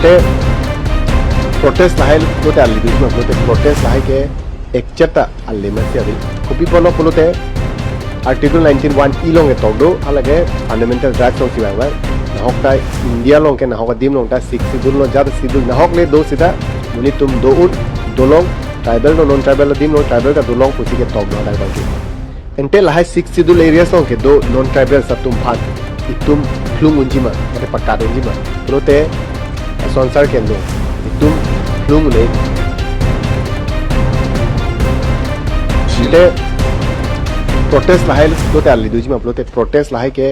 Ente protest lahai lote alli bisma lote protest lahai ke ekchata alli masi abi kopi polo polote article 19(1) ilong etogdo alage fundamental rights ong siwang ba nahok ta India long ke nahok dim long ta 6 sidul lo jad sidul nahok le do sida muni tum do un dolong tribal no non tribal dim no tribal ka dolong pusi ke togdo dai bangi ente lahai 6 sidul areas ong ke do non tribal satum phan itum flung unjima mate pakka unjima prote संसार के no तुम flume ले protest लाहे लोते अल्ली दूजी में अपलोते protest लाहे के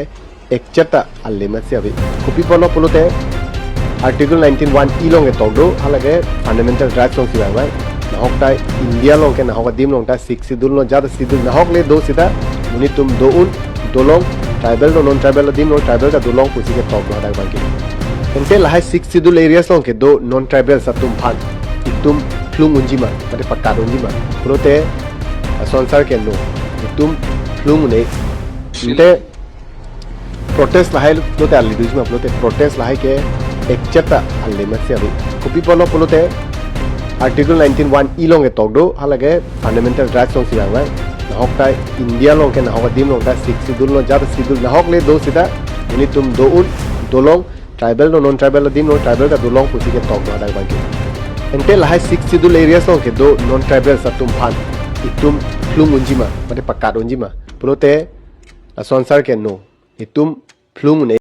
एकचता अल्ली में से अभी कुपी पलो पलोते आर्टिकल 19(1) इलों के तोड़ो हालांकि फंडामेंटल राइट्स लोग सिवाय हुआ नहोक टा इंडिया लोग के नहोक दीम लोग टा 6 सिदुल नो ज़्यादा सिदुल नहोक ले दो सीधा मुनी तुम दो उन दो लोग ट्राइबल नो नॉन ट्राइबल दीम लोग ट्राइबल का दो लोग कुछ के तोड़ लो बाकी ente lahai 6 sidul areas long ke do non tribal satum phan itum flung unjima mate pakka unjima prote sansar ke no itum flung ne ente protest lahai lote alli dujma prote protest lahai ke ekchata alli masi abi kopi polo polote article 19(1) ilong e togdo halage fundamental rights long siwang ba nahok ta India long ke nahok dim long ta 6 sidul no jada sidul nahok le do sida muni tum do un dolong tribal नो non tribal दीम नो tribal का दो लोग pussy के तोड़ दो बाकी एंटे lahai 6 sidul areas long ke do non tribal satum phan itum flung unjima mate pakka unjima prote sansar ke no itum flung ne